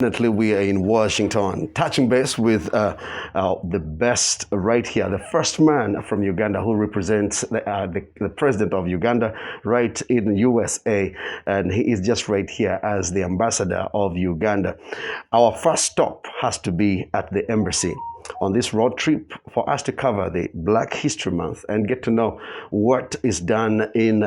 Definitely, we are in Washington, touching base with the best right here, the first man from Uganda who represents the president of Uganda right in USA, and he is just right here as the ambassador of Uganda. Our first stop has to be at the embassy on this road trip for us to cover the Black History Month and get to know what is done in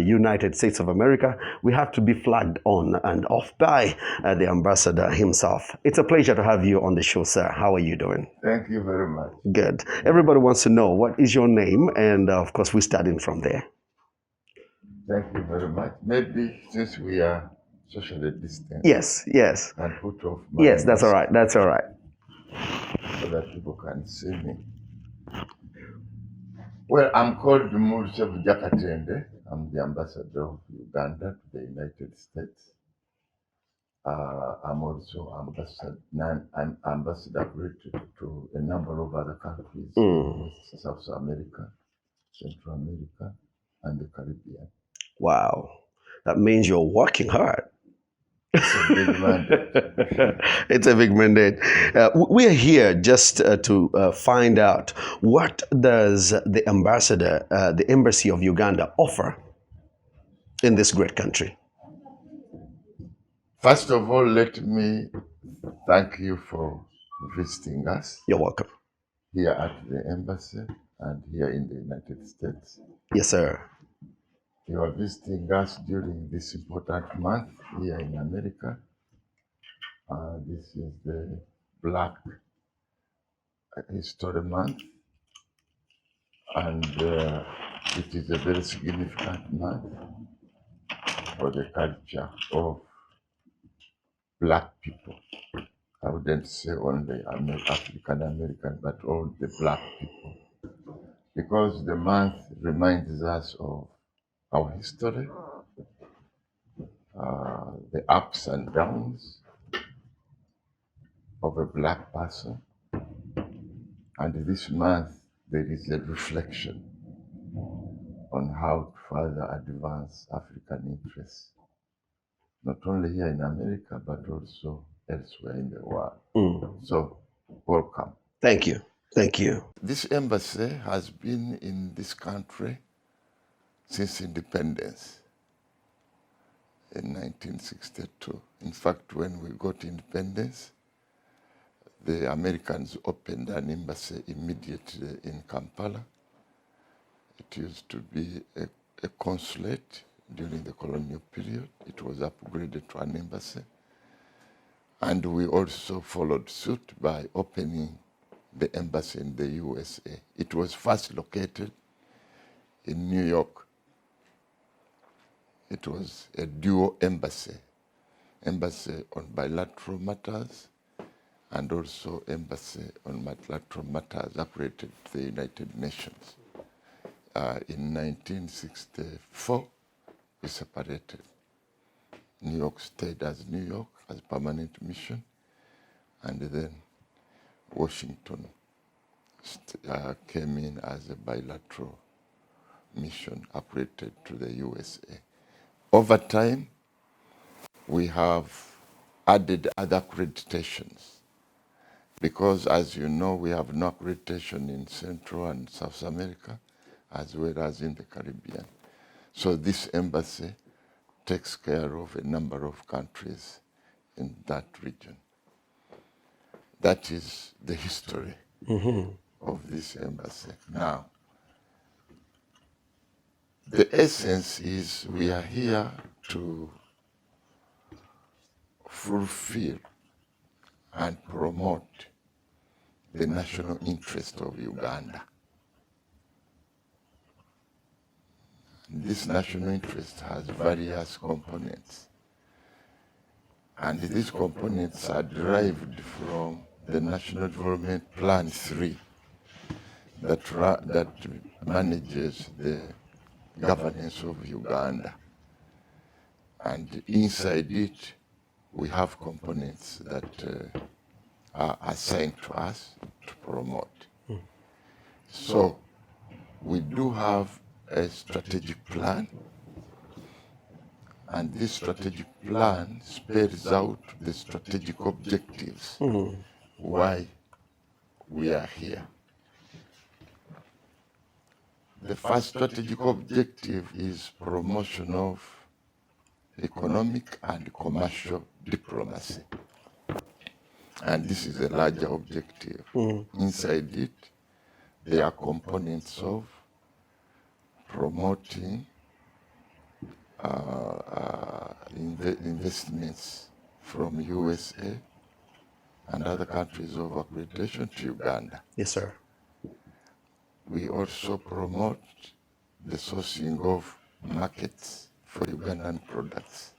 United States of America. We have to be flagged on and off by the ambassador himself. It's a pleasure to have you on the show, sir. How are you doing? Thank you very much. Good. Everybody wants to know what is your name, and of course we're starting from there. Thank you very much. Maybe since we are socially distant, Yes, yes. and put off my Yes, that's all mask right. That's all right. so that people can see me. Well, I'm called Mursev Jakatende. I'm the ambassador of Uganda to the United States. I'm also an ambassador to a number of other countries, South America, Central America, and the Caribbean. Wow. That means you're working hard. It's a big mandate. It's a big mandate. We are here just to find out what does the ambassador, the embassy of Uganda, offer in this great country. First of all, let me thank you for visiting us You're welcome. here at the embassy and here in the United States. Yes, sir. You are visiting us during this important month here in America. This is the Black History Month, and it is a very significant month for the culture of Black people. I wouldn't say only African American, but all the Black people, because the month reminds us of our history, the ups and downs of a Black person. And this month, there is a reflection on how to further advance African interests, not only here in America, but also elsewhere in the world. So, welcome. Thank you. Thank you. This embassy has been in this country since independence in 1962. In fact, when we got independence, the Americans opened an embassy immediately in Kampala. It used to be a consulate during the colonial period. It was upgraded to an embassy. And we also followed suit by opening the embassy in the USA. It was first located in New York. It was a dual embassy on bilateral matters and also embassy on multilateral matters operated to the United Nations. In 1964, we separated. New York stayed as New York as permanent mission, and then Washington came in as a bilateral mission operated to the USA. Over time, we have added other accreditations because, as you know, we have no accreditation in Central and South America as well as in the Caribbean. So this embassy takes care of a number of countries in that region. That is the history of this embassy. Now, the essence is we are here to fulfill and promote the national interest of Uganda. This national interest has various components, and these components are derived from the National Development Plan 3 that manages the governance of Uganda. And inside it, we have components that are assigned to us to promote. So we do have a strategic plan And this strategic plan spells out the strategic objectives, why we are here. The first strategic objective is promotion of economic and commercial diplomacy. And this is a larger objective. Inside it, there are components of promoting investments from USA and other countries of accreditation to Uganda. Yes, sir. We also promote the sourcing of markets for Ugandan products.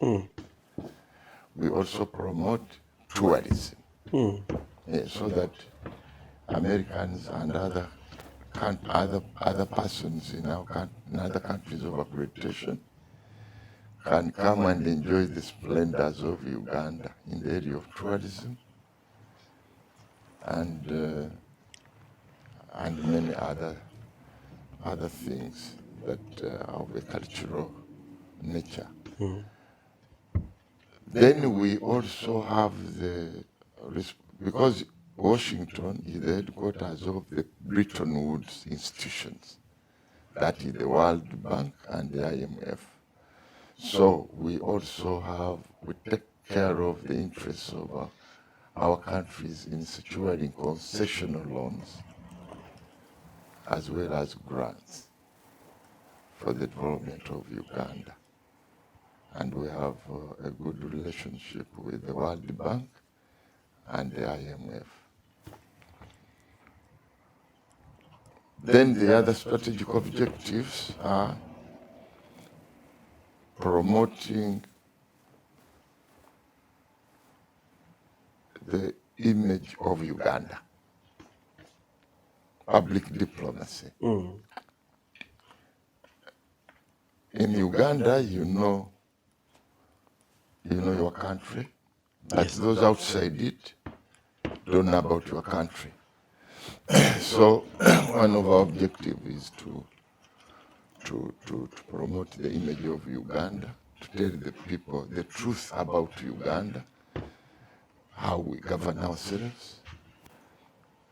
We also promote tourism, so that Americans and other persons in other countries of accreditation can come and enjoy the splendors of Uganda in the area of tourism and many other things that are of a cultural nature. Then we also have because Washington is the headquarters of the Bretton Woods institutions, that is the World Bank and the IMF. So we take care of the interests of our countries in securing concessional loans as well as grants for the development of Uganda. And we have a good relationship with the World Bank and the IMF. Then the other strategic objectives are promoting the image of Uganda, public diplomacy. In Uganda, you know your country, but those outside it don't know about your country. So one of our objectives is to promote the image of Uganda, to tell the people the truth about Uganda, how we govern ourselves,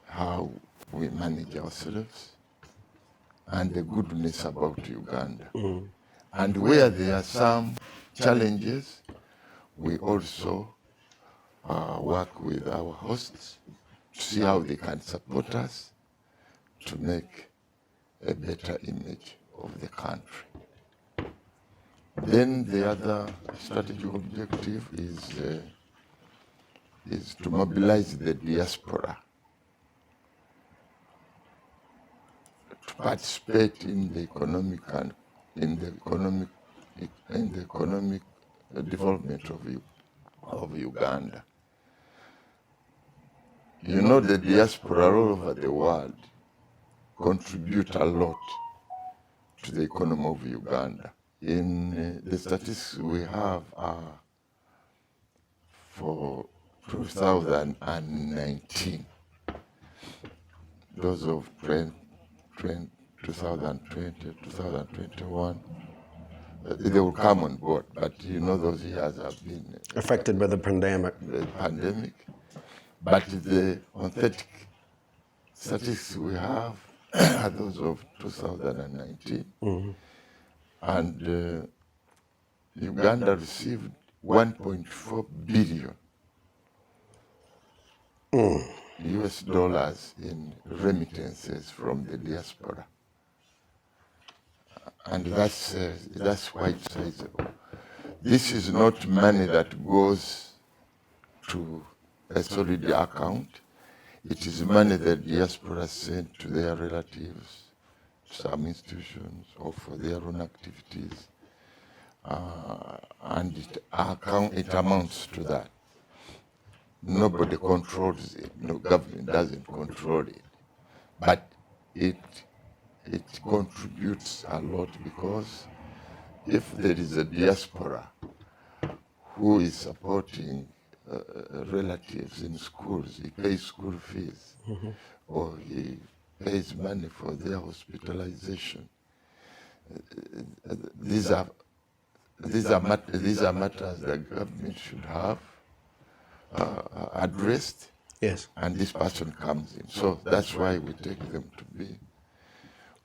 how we manage ourselves, and the goodness about Uganda. And where there are some challenges, we also work with our hosts to see how they can support us to make a better image of the country. Then the other strategic objective is to mobilize the diaspora to participate in the economic development of Uganda. You know, the diaspora all over the world contribute a lot to the economy of Uganda. In the statistics we have for 2019, those of 2020, 2021, they will come on board, but you know those years have been Affected by the pandemic. But the authentic statistics we have are those of 2019. And Uganda received 1.4 billion US dollars in remittances from the diaspora. And that's quite sizable. This is not money that goes to a solid account. It is money that diaspora sent to their relatives, some institutions, or for their own activities. And it amounts to that. Nobody controls it. No government doesn't control it. But it contributes a lot, because if there is a diaspora who is supporting relatives in schools, he pays school fees, or he pays money for their hospitalization. These are these are matters that government should have addressed, Yes. and this person comes in. So that's why we take them to be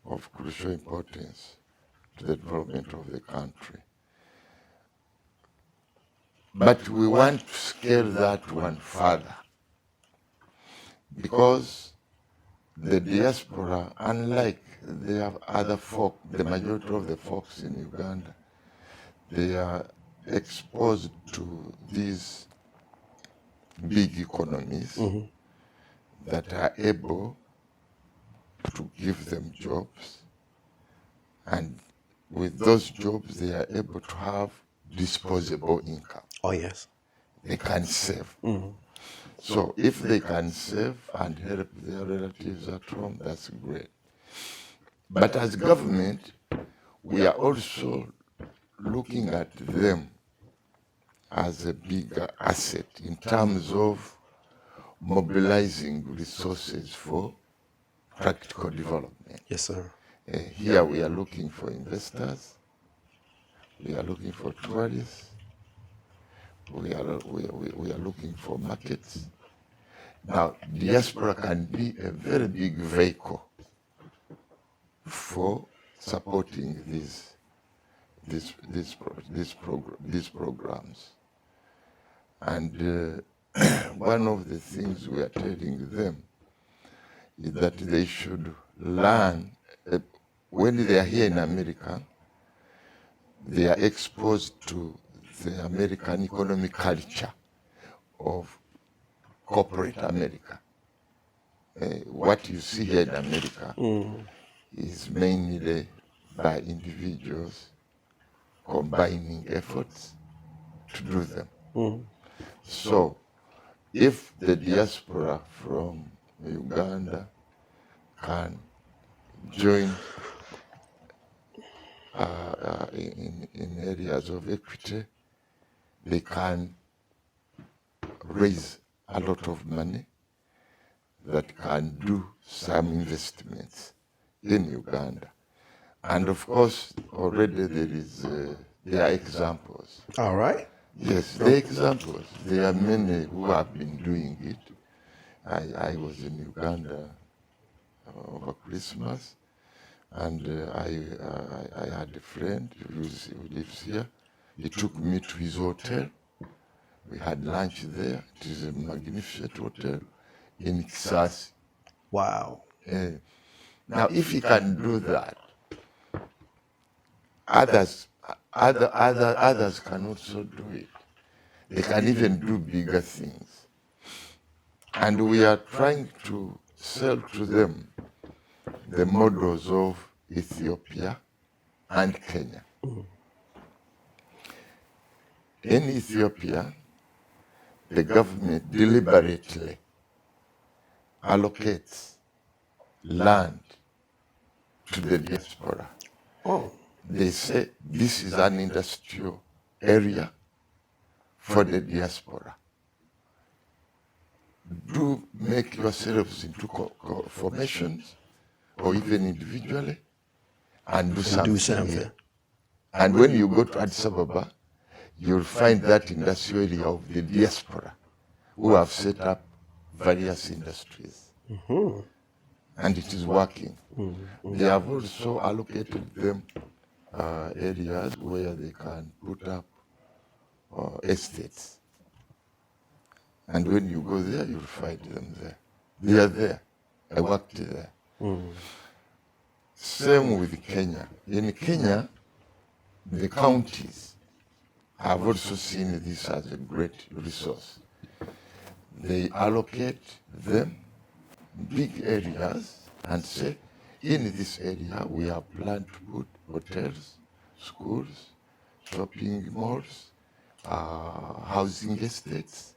of crucial importance to the development of the country. But we want to scale that one further, because the diaspora, unlike the other folk, the majority of the folks in Uganda, they are exposed to these big economies that are able to give them jobs, and with those jobs they are able to have disposable income. Oh, yes. They can save. So if they can save and help their relatives at home, that's great. But as government, we are also looking at them as a bigger asset in terms of mobilizing resources for practical development. Yes, sir. Here we are looking for investors, we are looking for tourists, we are looking for markets. Now, diaspora can be a very big vehicle for supporting these programs. And one of the things we are telling them is that they should learn, when they are here in America, they are exposed to the American economic culture of corporate America. What you see here in America is mainly by individuals combining efforts to do them. So if the diaspora from Uganda can join in areas of equity, they can raise a lot of money that can do some investments in Uganda. And of course, already there are examples. All right. Yes, there are examples. There are many who have been doing it. I was in Uganda over Christmas, and I had a friend who lives here. He took me to his hotel. We had lunch there. It is a magnificent hotel in Kisasi. Wow. Now, if he can do that, others can also do it. They can even do bigger things. And we are trying to sell to them the models of Ethiopia and Kenya. In Ethiopia, the government deliberately allocates land to the diaspora. Oh. They say this is an industrial area for the diaspora. Do make yourselves into formations, or even individually, and do something here. And when you go to Addis Ababa, you'll find that industrial area of the diaspora who have set up various industries. And it is working. They have also allocated them areas where they can put up estates. And when you go there, you'll find them there. They are there. I worked there. Same with Kenya. In Kenya, the counties have also seen this as a great resource. They allocate them big areas and say, in this area we have planned to put hotels, schools, shopping malls, housing estates.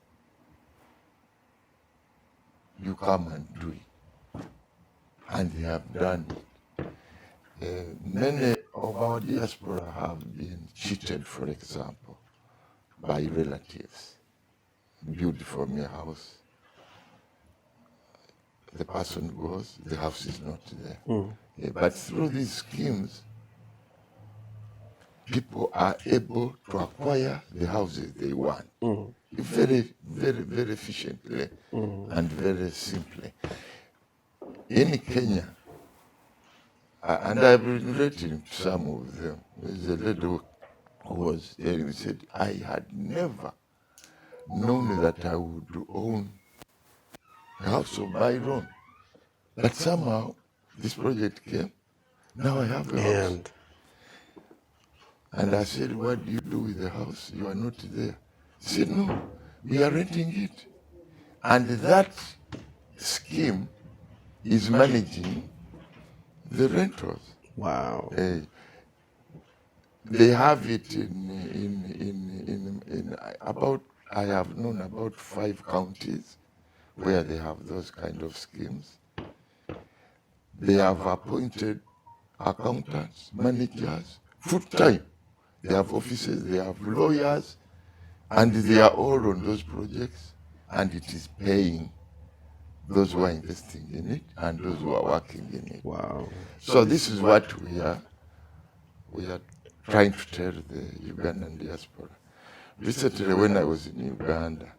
You come and do it. And they have done it. Many of our diaspora have been cheated, for example, by relatives. Build for me a house. The person goes, the house is not there. But through these schemes, people are able to acquire the houses they want very, very, very efficiently and very simply. In Kenya, and I've been relating to some of them, there's a lady who was telling me, said, I had never known that I would own a house of my own. But somehow this project came. Now I have a house. And I said, what do you do with the house? You are not there. He said, no, we are renting it. And that scheme is managing the rentals. Wow. They have it in about, I have known about 5 counties where they have those kind of schemes. They have appointed accountants, managers, full time. They have offices, they have lawyers, and they are all on those projects, and it is paying those who are investing in it and those who are working in it. Wow. So this is what we are trying to tell the Ugandan diaspora. Recently, when I was in Uganda,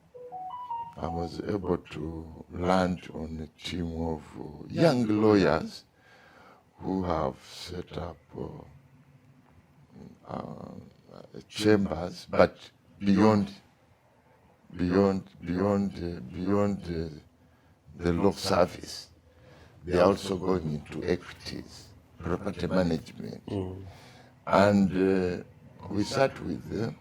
I was able to land on a team of young lawyers who have set up chambers, but beyond the law service. They are also going into equities, property management. And we sat with them.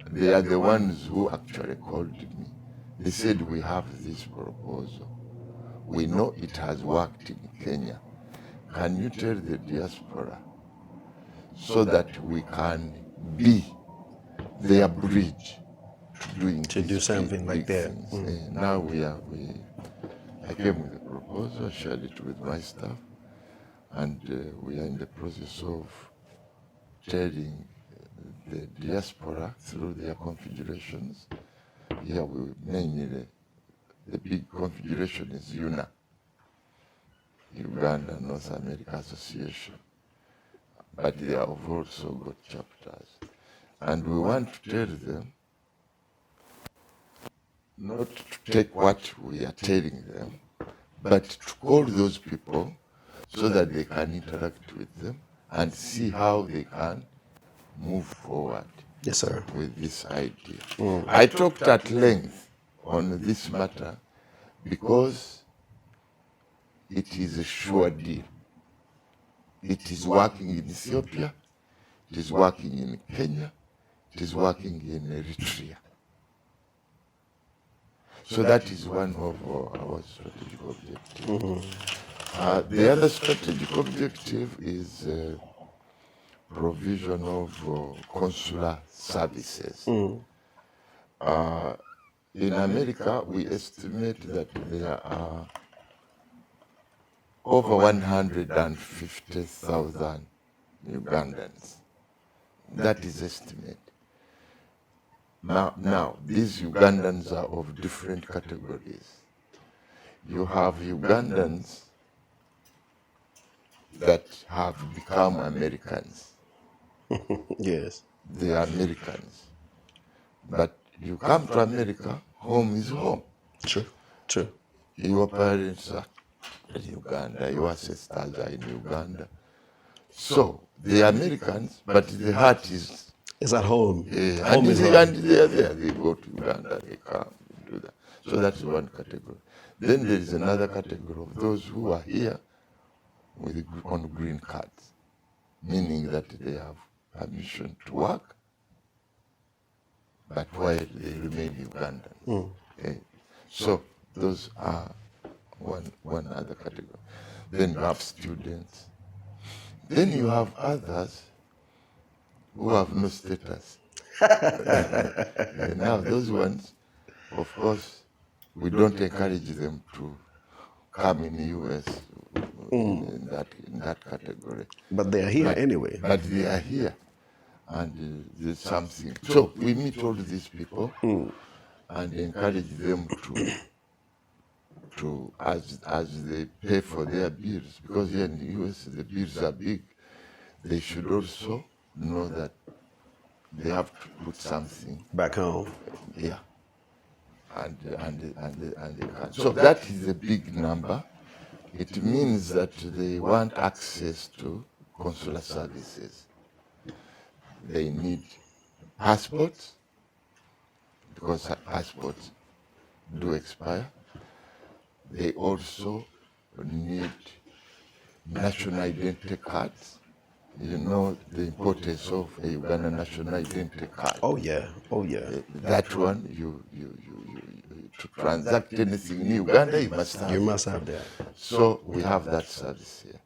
They are the ones who actually called me. They said, we have this proposal. We know it has worked in Kenya. Can you tell the diaspora so that we can be their bridge to do something like that? Now I came with a proposal, shared it with my staff, and we are in the process of telling the diaspora through their confederations. Here we mainly, the big confederation is UNA, Uganda North America Association, but they have also got chapters. And we want to tell them not to take what we are telling them, but to call those people so that they can interact with them and see how they can move forward. Yes, sir. With this idea. I talked at length on this matter because it is a sure deal. It is working in Ethiopia, it is working in Kenya, it is working in Eritrea. So that is one of our strategic objectives. The other strategic objective is provision of consular services. In America, we estimate that there are over 150,000 Ugandans. That is estimate. Now, these Ugandans are of different categories. You have Ugandans that have become Americans. Yes. They are Americans. But you come to America, home is home. True. True. Your parents are in Uganda, your ancestors are in Uganda. So, they are Americans, but the heart is at home. and they are there. They go to Uganda, they come, do that. So that's one category. Then there is another category of those who are here on green cards, meaning that they have permission to work, but while they remain Ugandans. So those are one other category. Then you have students. Then you have others who have no status. Now those ones, of course, we don't encourage them to come in the US in that category. But they are here anyway. But they are here, and there's something. So we meet all these people and encourage them to as they pay for their bills, because here in the US the bills are big. they should also know that they have to put something Back home. here. And they can. So that is a big number. It means that they want access to consular services. They need passports, because passports do expire. They also need national identity cards. You know the importance of a Uganda national identity card. Oh yeah. Oh yeah. That one, you to transact anything in Uganda, you must have. You must have that. So we have that service here.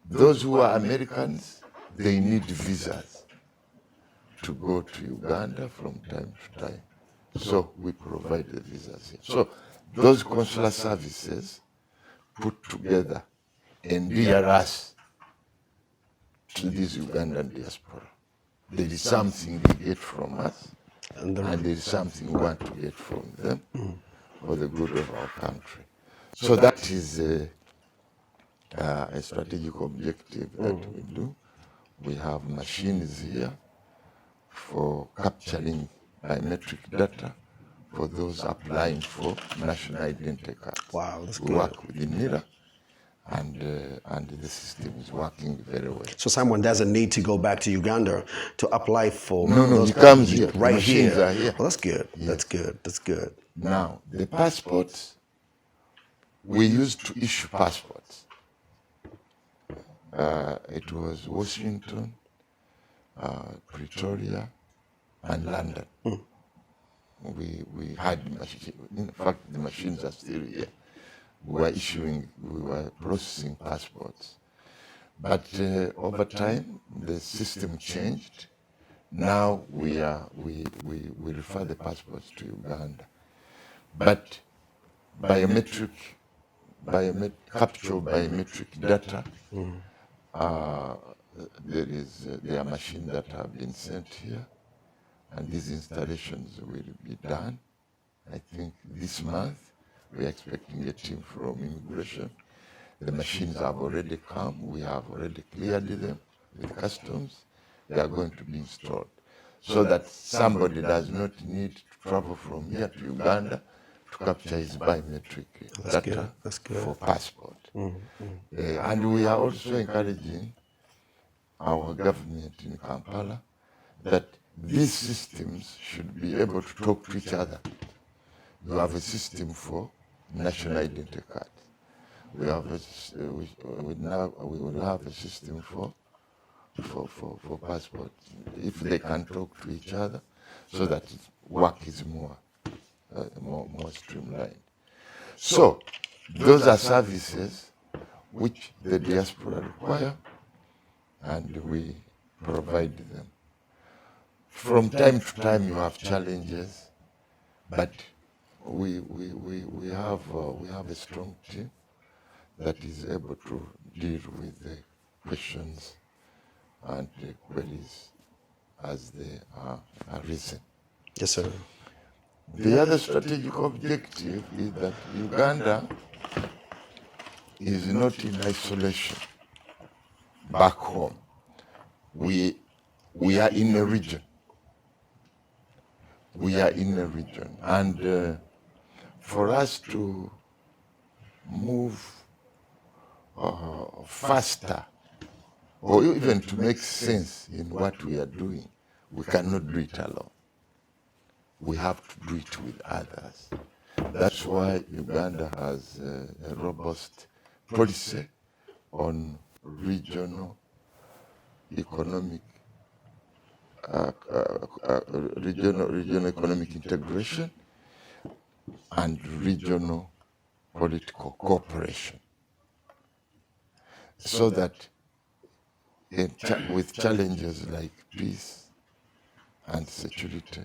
Those who are Americans, they need visas to go to Uganda from time to time. So we provide the visas here. So those consular services put together endear us to this Ugandan diaspora. There is something they get from us, and there is something we want to get from them for the good of our country. So that is a strategic objective that we do. We have machines here for capturing biometric data for those applying for national identity cards. Wow, that's we good. work with the NIRA, and the system is working very well. So someone doesn't need to go back to Uganda to apply for No, those he comes here. right The machines here. are here. Well, that's good. Yes. That's good. That's good. Now, the passports, we used to issue passports. It was Washington, Pretoria, and London. We had machines. In fact, the machines are still here. We were processing passports. But over time, the system changed. Now we refer the passports to Uganda. But capture of biometric data, there are machines that have been sent here, and these installations will be done. I think this month we are expecting a team from immigration. The machines have already come. We have already cleared them with customs. They are going to be installed, so that somebody does not need to travel from here to Uganda to capture his biometric data for passport. And we are also encouraging our government in Kampala that these systems should be able to talk to each other. You have a system for national identity cards. We have we will have a system for passports, if they can talk to each other, so that work is more streamlined. So those are services which the diaspora require, and we provide them. From time to time, you have challenges, but we have a strong team that is able to deal with the questions and the queries as they are arisen. Yes, sir. The other strategic objective is that Uganda is not in isolation back home. We are in a region. We are in a region. And for us to move faster, or even to make sense in what we are doing, we cannot do it alone. We have to do it with others. That's why Uganda has a robust policy on regional economic regional economic integration and regional political cooperation, so that with challenges like peace and security,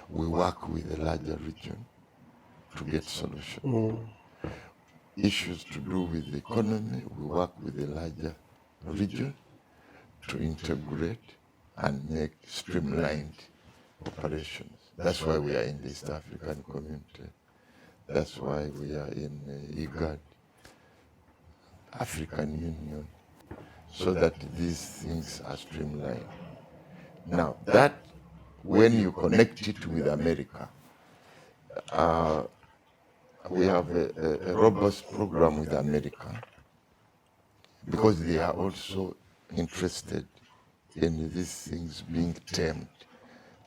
we work with the larger region to get solutions. Issues to do with the economy, we work with the larger region to integrate and make streamlined operations. That's why we are in the East African community. That's why we are in IGAD, African Union. so that these things are streamlined. Now, that when you connect it with America, we have a robust program with America because they are also interested in these things being tamed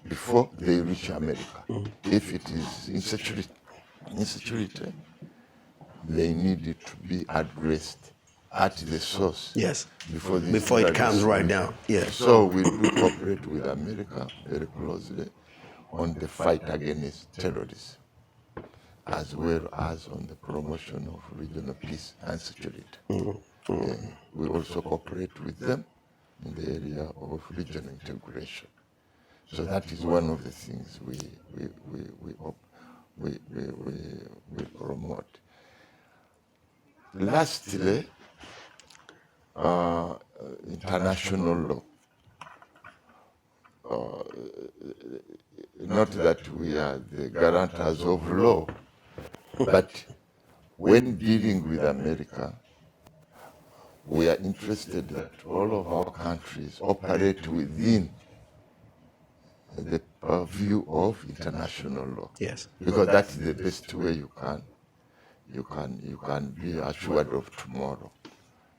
before they reach America. If it is insecurity, they need it to be addressed at the source. Yes. Before It comes right down. Yes. So we do cooperate with America very closely on the fight against terrorism, as well as on the promotion of regional peace and security. We also cooperate with them in the area of regional integration. So that is one of the things we promote. Lastly, international law. Not that we are the guarantors of law, but when dealing with America, we are interested that all of our countries operate within the purview of international law. Yes. Because that's the best way you can be assured of tomorrow.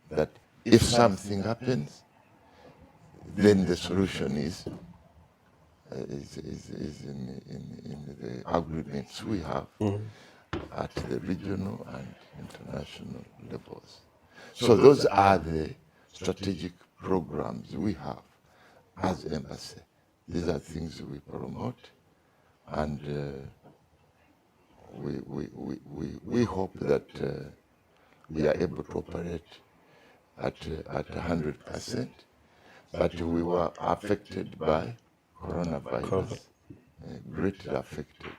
That if something happens, then the solution is in the agreements we have at the regional and international levels. So those are the strategic programs we have as Embessy. These are things we promote, and we hope that we are able to operate at 100%, but we were affected by coronavirus, greatly affected.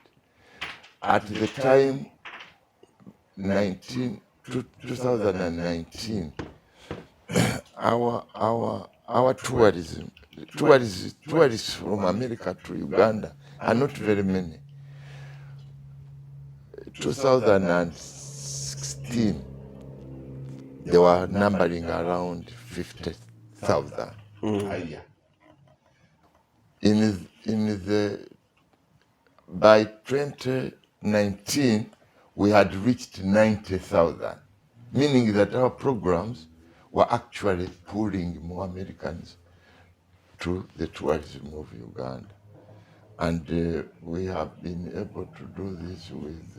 At the time, 2019, our tourists from America to Uganda are not very many. 2016, they were numbering around 50,000 a year. By 2019, we had reached 90,000, meaning that our programs were actually pulling more Americans to the tourism of Uganda. And we have been able to do this with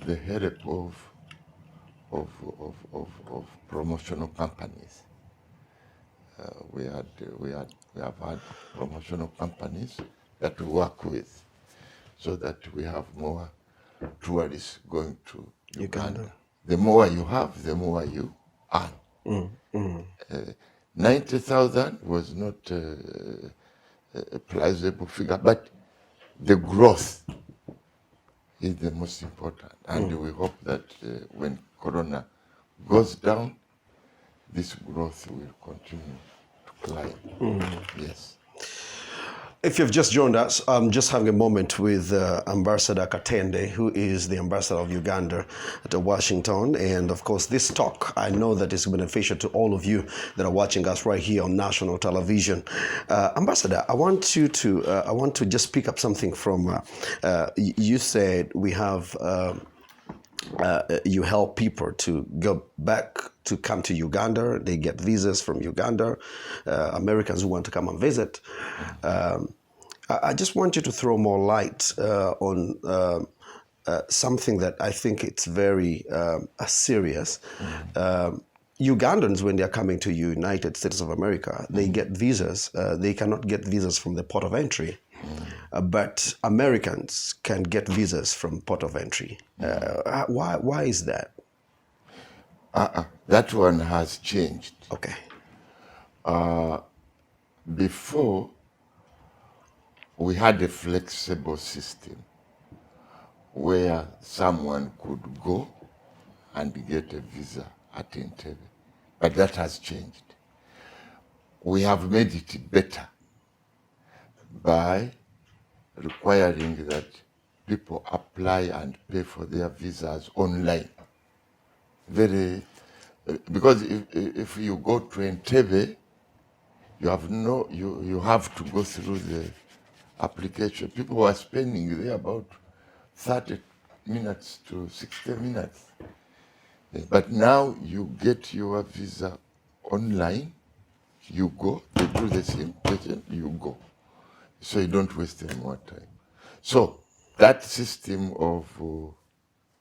the help of promotional companies. We have had promotional companies that we work with, so that we have more tourists going to Uganda. The more you have, the more you earn. 90,000 was not a plausible figure, but the growth is the most important. And we hope that when Corona goes down, this growth will continue to climb. Yes. If you've just joined us, I'm just having a moment with Ambassador Katende, who is the ambassador of Uganda at Washington. And of course, this talk, I know that is beneficial to all of you that are watching us right here on national television. Ambassador, I want to just pick up something from, you said we have, you help people to go back to come to Uganda. They get visas from Uganda, Americans who want to come and visit. I just want you to throw more light on something that I think it's very serious. Ugandans, when they're coming to United States of America, they get visas. They cannot get visas from the port of entry. But Americans can get visas from port of entry. Why is that? That one has changed. Okay. Before, we had a flexible system where someone could go and get a visa at Entebbe, but that has changed. We have made it better by requiring that people apply and pay for their visas online. Very, Because if you go to Entebbe, you have to go through the application. People were spending there about 30 minutes to 60 minutes. But now you get your visa online, you go, they do the same question, you go. So you don't waste any more time. So that system of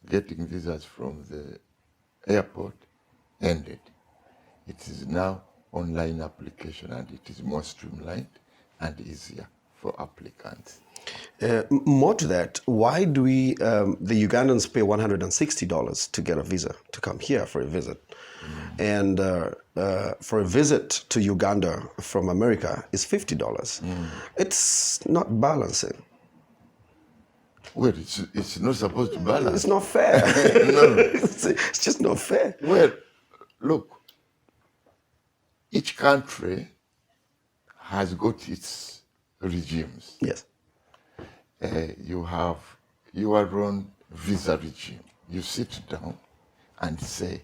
getting visas from the airport ended. It is now online application, and it is more streamlined and easier for applicants. More to that, why do the Ugandans pay $160 to get a visa to come here for a visit? And for a visit to Uganda from America is $50. It's not balancing. Well, it's not supposed to balance. It's not fair. No. It's just not fair. Well, look, each country has got its regimes. Yes. You have your own visa regime. You sit down and say,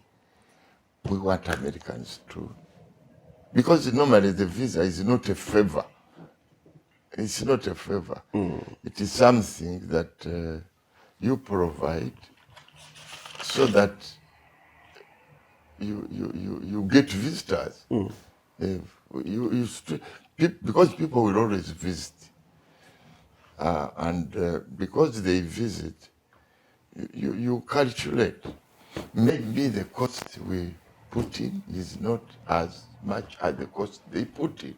we want Americans to. Because normally the visa is not a favor. It's not a favor. It is something that you provide so that you get visitors. Because people will always visit. And because they visit, you calculate. Maybe the cost we put in is not as much as the cost they put in.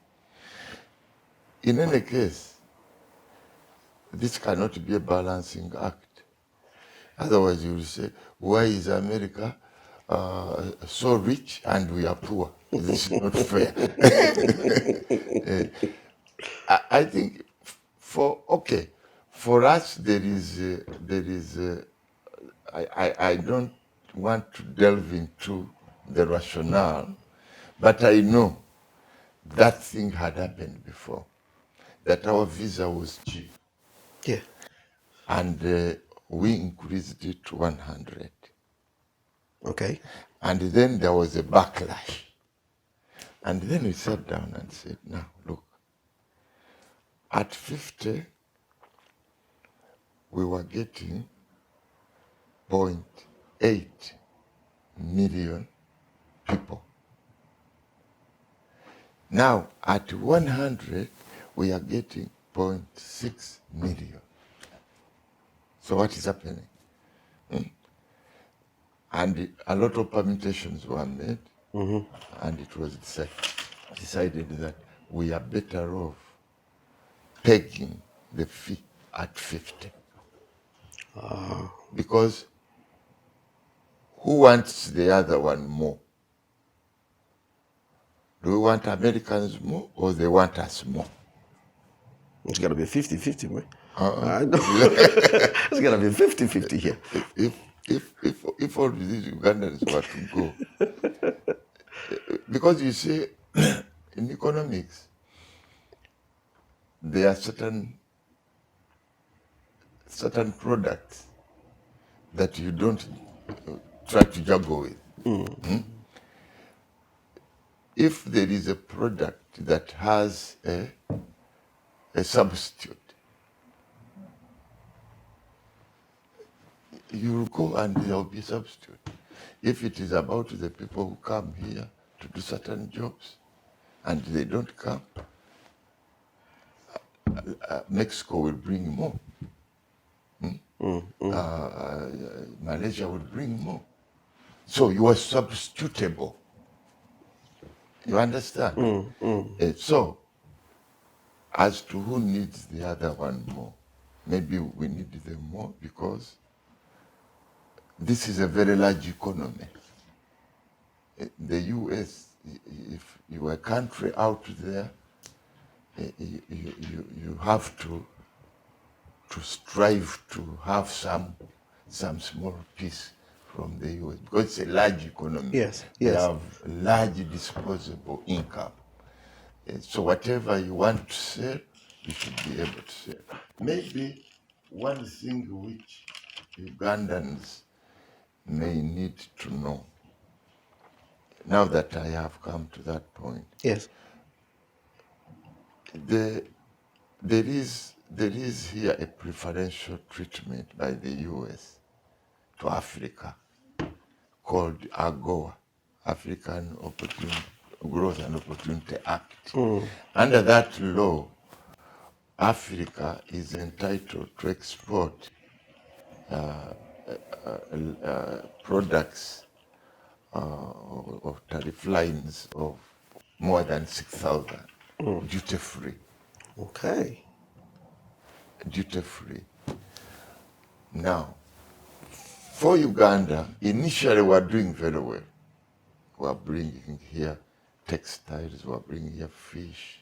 In any case, this cannot be a balancing act. Otherwise, you will say, why is America so rich and we are poor? This is not fair. I think for us I don't want to delve into the rationale, but I know that thing had happened before, that our visa was cheap. Yeah. And we increased it to 100. Okay. And then there was a backlash. And then we sat down and said, now, look, at 50, we were getting 0.8 million people. Now, at 100, we are getting 0.6 million. So what is happening? And a lot of permutations were made, and it was decided that we are better off pegging the fee at 50. Because who wants the other one more? Do we want Americans more, or they want us more? It's got to be 50-50, man. I know. It's got to be 50-50 here. If all these Ugandans were to go, because you see, in economics, there are certain products that you don't try to juggle with. If there is a product that has a substitute, you will go and there will be a substitute. If it is about the people who come here to do certain jobs and they don't come, Mexico will bring more. Malaysia will bring more. So you are substitutable. You understand? So, as to who needs the other one more, maybe we need them more because this is a very large economy. The US, if you are a country out there, you have to strive to have some small piece from the US because it's a large economy. Yes, They yes. have large disposable income. So whatever you want to sell, you should be able to sell. Maybe one thing which Ugandans may need to know now that I have come to that point, Yes. there is here a preferential treatment by the US to Africa called AGOA, African Growth and Opportunity Act. Under that law, Africa is entitled to export products of tariff lines of more than 6,000, duty-free. Okay. Duty-free. Now, for Uganda, initially we are doing very well. We are bringing here textiles, we are bringing here fish,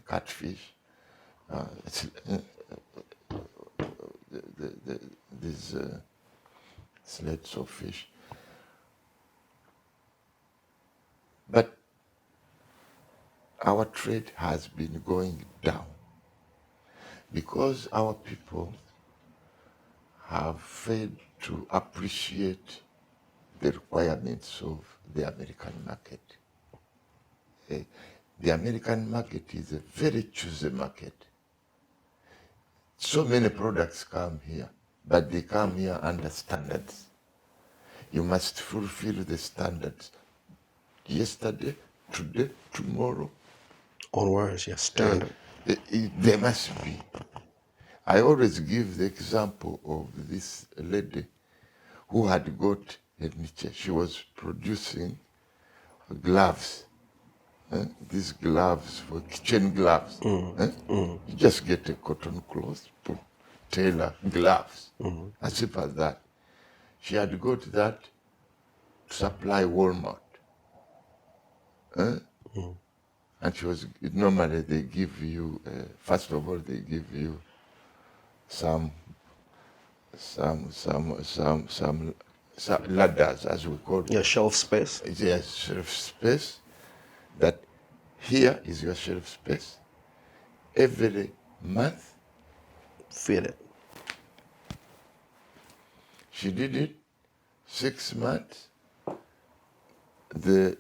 catfish, these sleds of fish. But our trade has been going down because our people have failed to appreciate the requirements of the American market. The American market is a very choosy market. So many products come here, but they come here under standards. You must fulfill the standards. Yesterday, today, tomorrow. Onwards, yes, standard. There must be. I always give the example of this lady who had got a niche. She was producing gloves, these gloves for kitchen gloves. You just get a cotton cloth, put tailor gloves, as simple as that. She had got that to supply Walmart. And she was, normally they give you, first of all, they give you some ladders, as we call it. Yeah, shelf space. Yes, shelf space. That here is your shelf space. Every month, Fit it. she did it. 6 months. The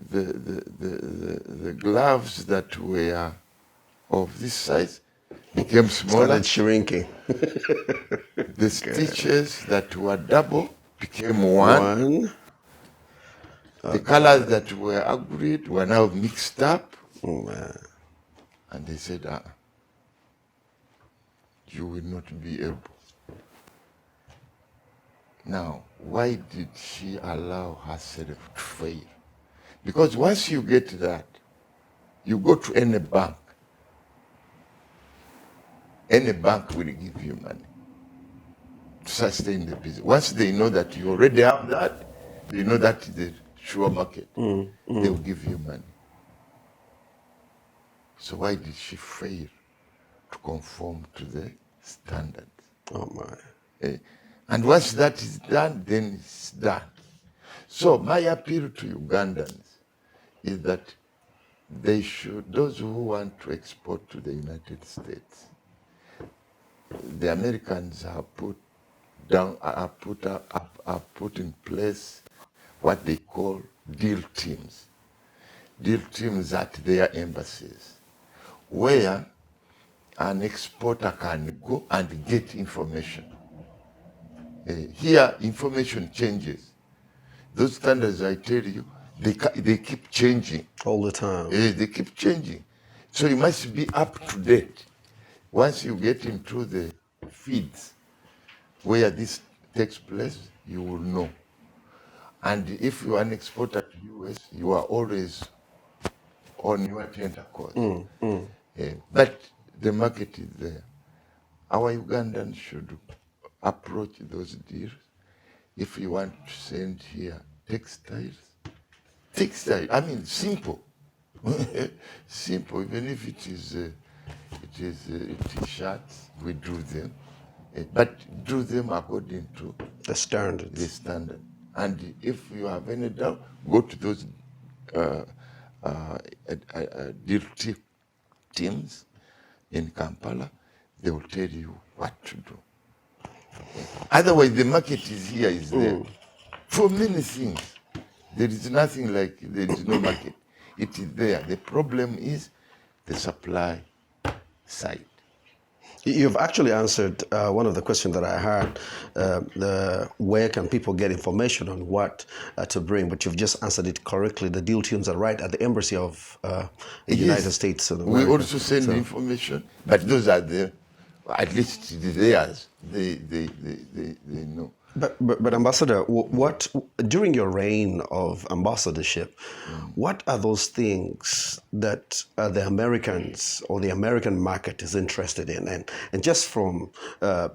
gloves that were of this size became smaller. Started shrinking. The stitches that were double became one. The colors that were agreed were now mixed up. Oh, man. And they said, you will not be able. Now, why did she allow herself to fail? Because once you get that, you go to any bank will give you money to sustain the business. Once they know that you already have that, they know that is the sure market, they will give you money. So why did she fail to conform to the standards? Oh, my. And once that is done, then it's done. So my appeal to Ugandans is that they should, those who want to export to the United States, the Americans have put in place what they call deal teams at their embassies, where an exporter can go and get information. Here, information changes. Those standards, I tell you, they keep changing. All the time. They keep changing. So you must be up to date. Once you get into the feeds where this takes place, you will know. And if you are an exporter to US, you are always on your tentacles. But the market is there. Our Ugandans should approach those deals. If you want to send here textiles, I mean simple, simple. Even if it is t-shirts, we do them, but do them according to The standards. the standard. And if you have any doubt, go to those deal teams in Kampala. They will tell you what to do. Otherwise, the market is here, is there, for many things. There is nothing like there is no market. It is there. The problem is the supply side. You've actually answered one of the questions that I had, where can people get information on what to bring, but you've just answered it correctly. The deal tunes are right at the Embassy of the United States of We America. also send information, but those are there, at least theirs. They know. But Ambassador, what during your reign of ambassadorship, what are those things that the Americans or the American market is interested in? And just from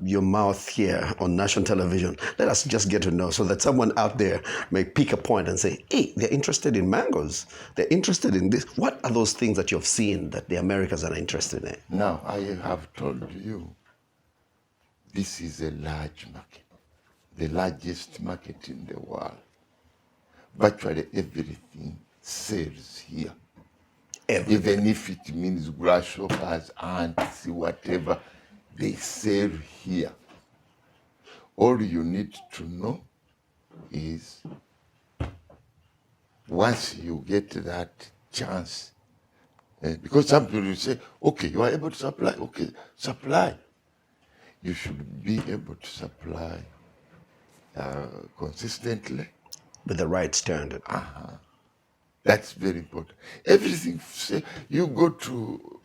your mouth here on national television, let us just get to know so that someone out there may pick a point and say, hey, they're interested in mangoes. They're interested in this. What are those things that you've seen that the Americans are interested in? Now, I have told you, this is a large market. The largest market in the world. Virtually everything sells here. Even if it means grasshoppers, ants, whatever, they sell here. All you need to know is once you get that chance, because some people will say, okay, you are able to supply, okay, supply. You should be able to supply consistently. With the right standard. That's very important. Everything, you go to,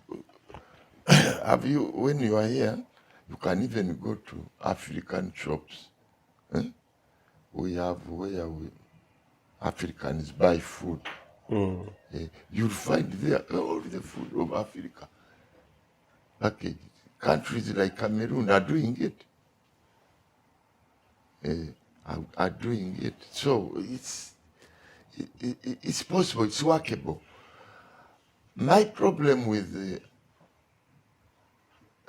when you are here, you can even go to African shops. We have where Africans buy food. You'll find there all the food of Africa packaged. Countries like Cameroon are doing it. Are doing it. So it's possible, it's workable. My problem with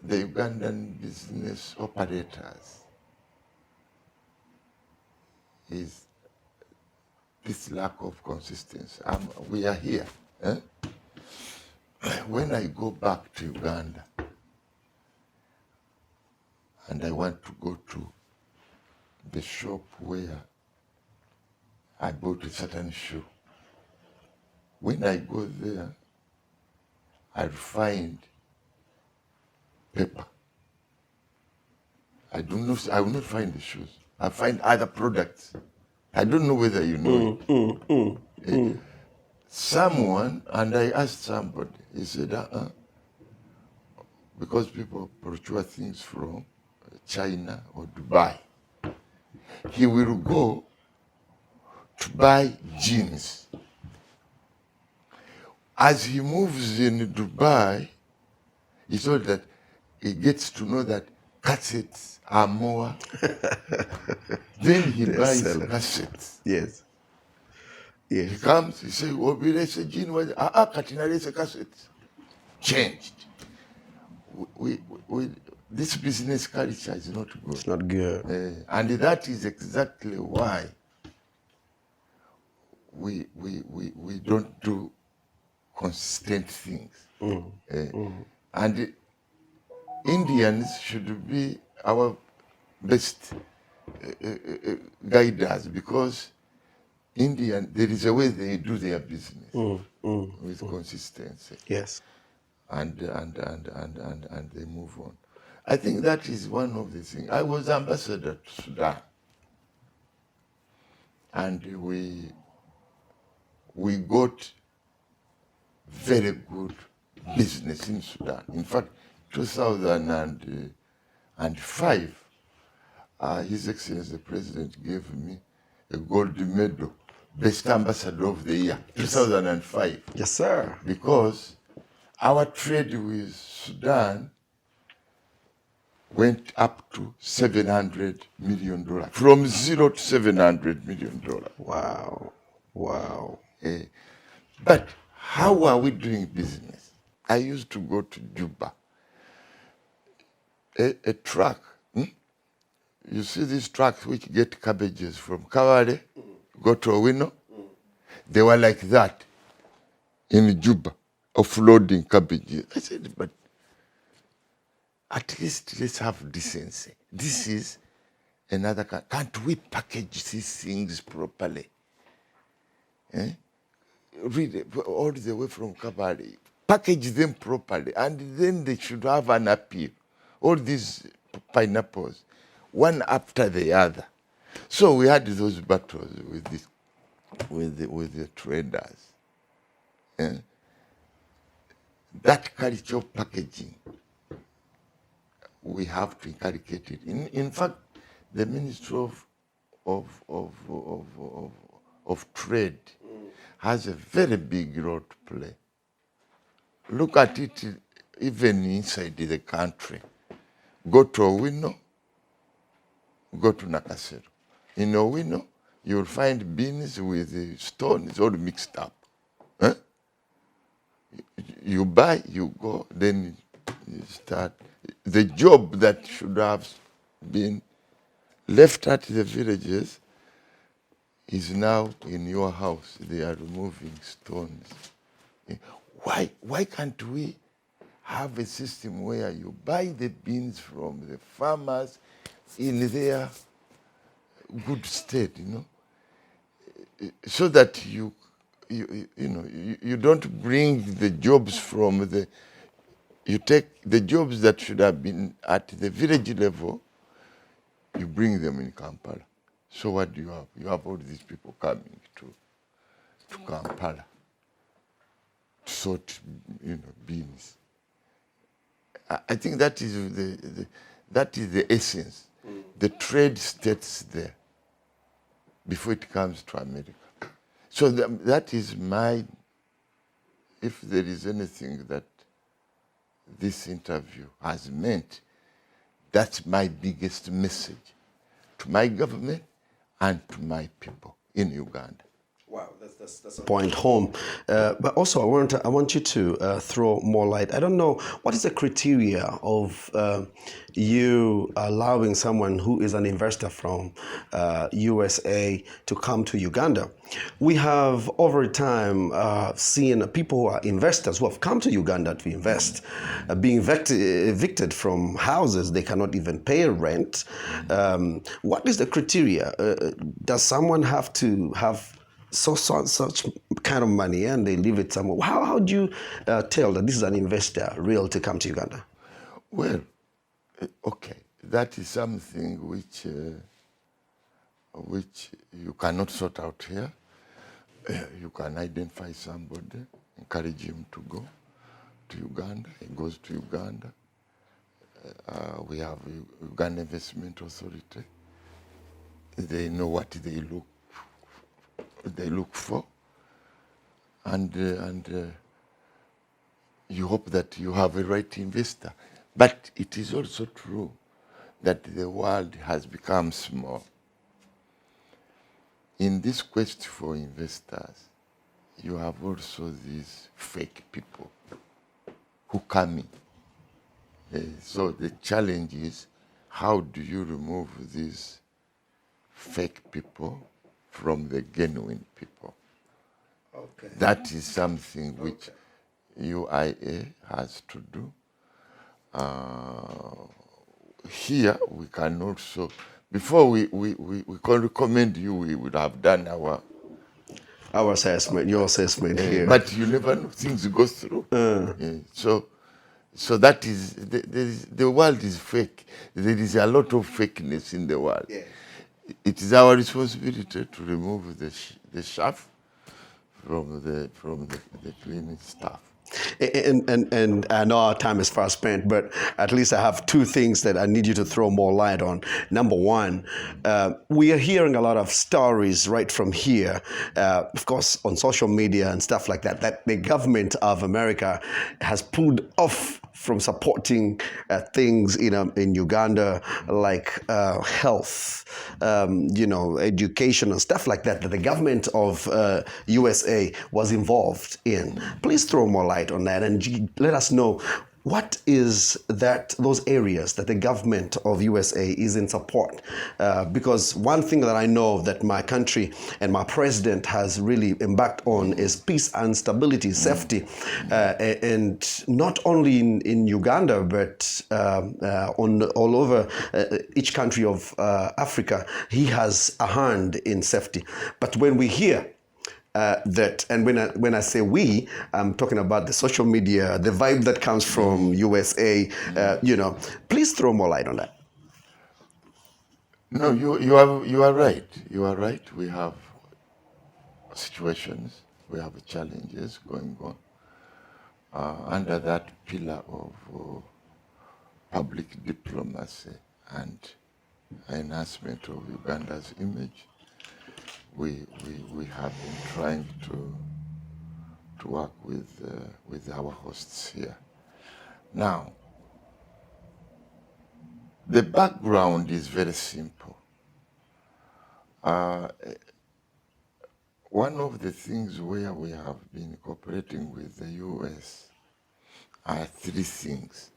the Ugandan business operators is this lack of consistency. We are here. When I go back to Uganda and I want to go to the shop where I bought a certain shoe, when I go there, I'll find paper. I will not find the shoes. I find other products. I don't know whether you know it. Someone, and I asked somebody, he said, because people procure things from China or Dubai, he will go to buy jeans. As he moves in Dubai, he thought that he gets to know that cassettes are more. Then he buys cassettes. Yes. He comes, he says, "Oh, bilese jean was katinalese cassettes." Changed. This business culture is not good. It's not good. And that is exactly why we don't do consistent things. And Indians should be our best guiders, because there is a way they do their business with consistency. Yes. And they move on. I think that is one of the things. I was ambassador to Sudan, and we got very good business in Sudan. In fact, 2005, His Excellency the President gave me a gold medal, Best Ambassador of the Year, 2005. Yes, sir. Because our trade with Sudan went up to $700 million, from $0 to $700 million. Wow. Wow. But how are we doing business? I used to go to Juba. A truck, you see these trucks which get cabbages from Kawale, go to Owino, they were like that in Juba, offloading cabbages. I said, but at least let's have decency. This is another, can't we package these things properly? Really, all the way from Kabale, package them properly, and then they should have an appeal. All these pineapples, one after the other. So we had those battles with with the traders. That culture of packaging, we have to inculcate it. In fact, the Ministry of Trade has a very big role to play. Look at it even inside the country. Go to Owino, go to Nakasero. In Owino, you'll find beans with stones all mixed up. Huh? You buy, you go, then you start. The job that should have been left at the villages is now in your house. They are removing stones. Why can't we have a system where you buy the beans from the farmers in their good state, so that you don't bring the jobs from you take the jobs that should have been at the village level, you bring them in Kampala. So what do you have? You have all these people coming to Kampala to sort, beans. I think that is the essence. The trade starts there before it comes to America. So that is if there is anything that this interview has meant, that's my biggest message to my government and to my people in Uganda. Wow, that's a point home. But also, I want you to throw more light. I don't know, what is the criteria of you allowing someone who is an investor from USA to come to Uganda? We have over time seen people who are investors who have come to Uganda to invest, being evicted from houses they cannot even pay rent. What is the criteria? Does someone have to have such kind of money and they leave it somewhere? How do you tell that this is an investor real to come to Uganda? Well, okay, that is something which you cannot sort out here. You can identify somebody, encourage him to go to Uganda. He goes to Uganda. We have Uganda Investment Authority. They know what they look for, and you hope that you have a right investor. But it is also true that the world has become small. In this quest for investors, you have also these fake people who come in. So the challenge is, how do you remove these fake people from the genuine people? Okay. That is something which UIA has to do. Here we can also, before we can recommend you, we would have done our assessment, your assessment here. But you never know, things go through. So that is, the world is fake. There is a lot of fakeness in the world. Yeah. It is our responsibility to remove the chaff from the cleaning staff. And I know our time is fast spent, but at least I have two things that I need you to throw more light on. Number one, we are hearing a lot of stories right from here, of course, on social media and stuff like that, that the government of America has pulled off from supporting things in Uganda, like health, education and stuff like that, that the government of USA was involved in. Please throw more light on that and let us know, what is those areas that the government of USA is in support? Because one thing that I know that my country and my president has really embarked on is peace and stability, safety, and not only in Uganda, but all over each country of Africa, he has a hand in safety. But when we hear that, and when I say we, I'm talking about the social media, the vibe that comes from USA. Please throw more light on that. No, you are right. You are right. We have situations, we have challenges going on under that pillar of public diplomacy and enhancement of Uganda's image. We have been trying to work with our hosts here. Now, the background is very simple. One of the things where we have been cooperating with the US are three things.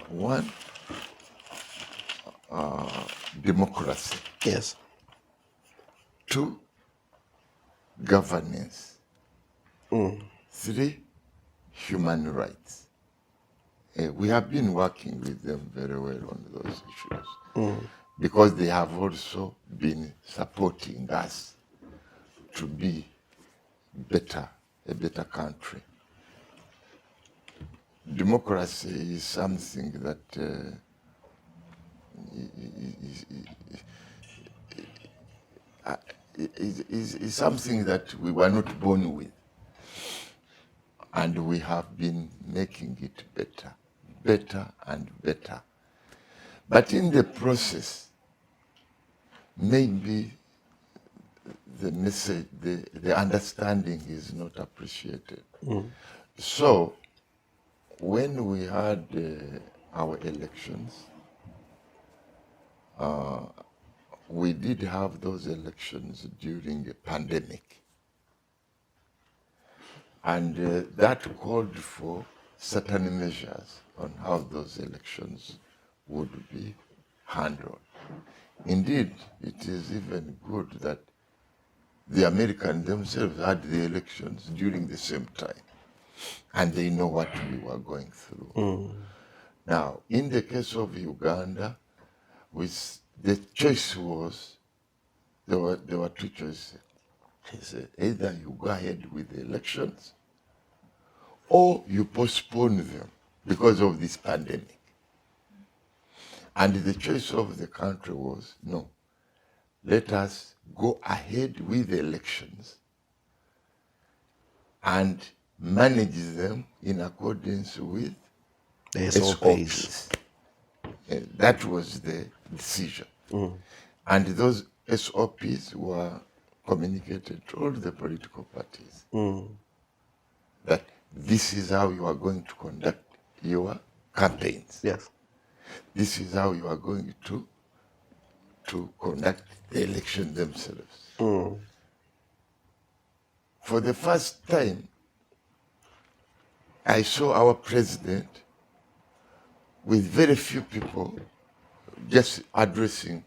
One, democracy. Yes. Two, governance. Three, human rights. We have been working with them very well on those issues because they have also been supporting us to be a better country. Democracy is something that is something that we were not born with, and we have been making it better and better. But in the process, maybe the message, the understanding is not appreciated. So when we had our elections, we did have those elections during a pandemic. And that called for certain measures on how those elections would be handled. Indeed, it is even good that the Americans themselves had the elections during the same time, and they know what we were going through. Now, in the case of Uganda, the choice was, there were two choices. He said, either you go ahead with the elections or you postpone them because of this pandemic. And the choice of the country was, no, let us go ahead with the elections and manage them in accordance with The SOPs. That was the decision. And those SOPs were communicated to all the political parties. That this is how you are going to conduct your campaigns. Yes. This is how you are going to conduct the election themselves. For the first time, I saw our president with very few people just addressing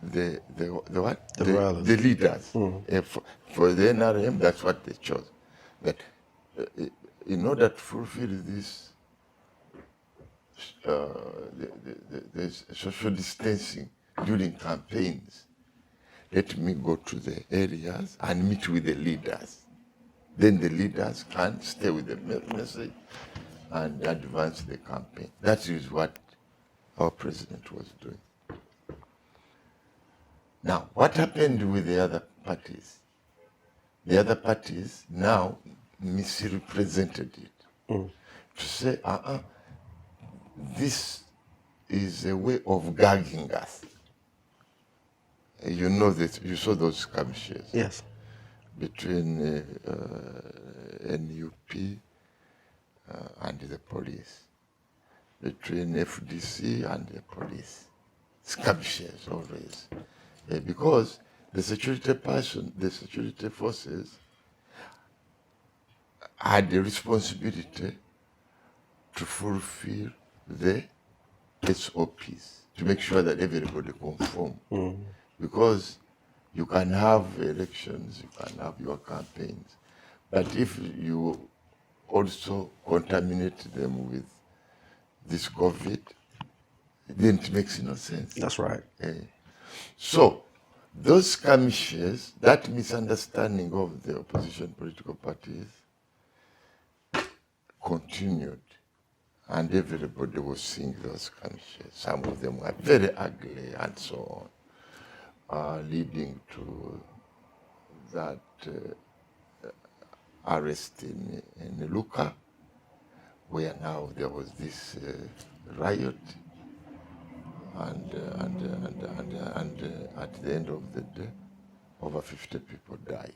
the what? The leaders. For the NRM, that's what they chose. That in order to fulfill this the social distancing during campaigns, let me go to the areas and meet with the leaders. Then the leaders can stay with the message and advance the campaign. That is what our president was doing. Now, what happened with the other parties? The other parties now misrepresented it to say, this is a way of gagging us. You know that you saw those skirmishes. Yes. Between NUP and the police, between FDC and the police. Skirmishes always. Because the security forces had the responsibility to fulfill the SOPs, to make sure that everybody conform. Because you can have elections, you can have your campaigns, but if you also contaminate them with this COVID, then it makes no sense. That's right. So those skirmishes, that misunderstanding of the opposition political parties continued, and everybody was seeing those skirmishes. Some of them were very ugly and so on, leading to that arrest in Luka, where now there was this riot, and at the end of the day, over 50 people died.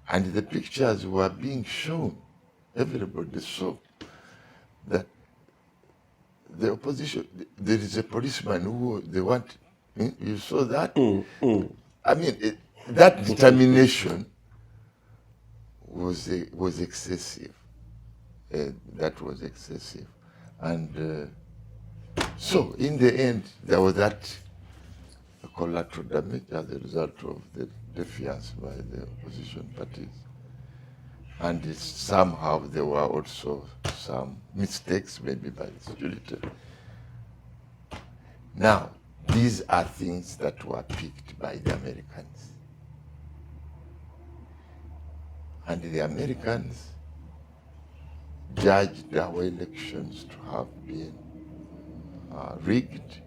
And the pictures were being shown. Everybody saw that the opposition, there is a policeman who they want, you saw that? I mean, that determination was excessive. That was excessive. And so in the end, there was that collateral damage as a result of the defiance by the opposition parties. And somehow there were also some mistakes maybe by the security. Now, these are things that were picked by the Americans. And the Americans judged our elections to have been rigged.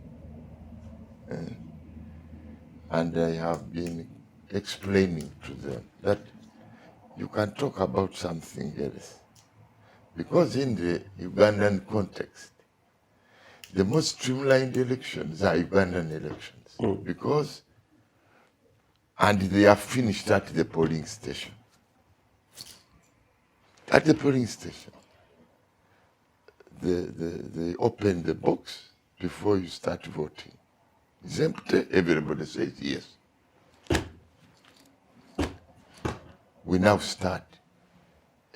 And I have been explaining to them that you can talk about something else. Because in the Ugandan context, the most streamlined elections are Ugandan elections. Because, and they are finished at the polling station. At the polling station, they open the box before you start voting. It's empty, everybody says yes. We now start.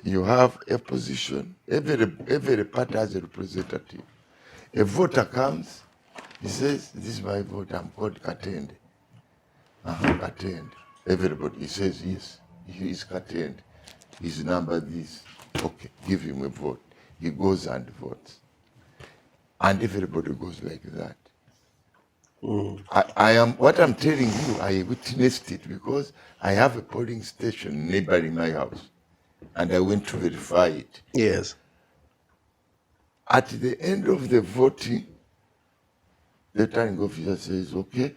You have a position, every party has a representative. A voter comes, he says, this is my vote, I'm called Katende. Katende. Everybody, he says yes, he is Katende. His number this, okay, give him a vote. He goes and votes. And everybody goes like that. What I'm telling you, I witnessed it because I have a polling station neighboring my house, and I went to verify it. Yes. At the end of the voting, the returning officer says, okay,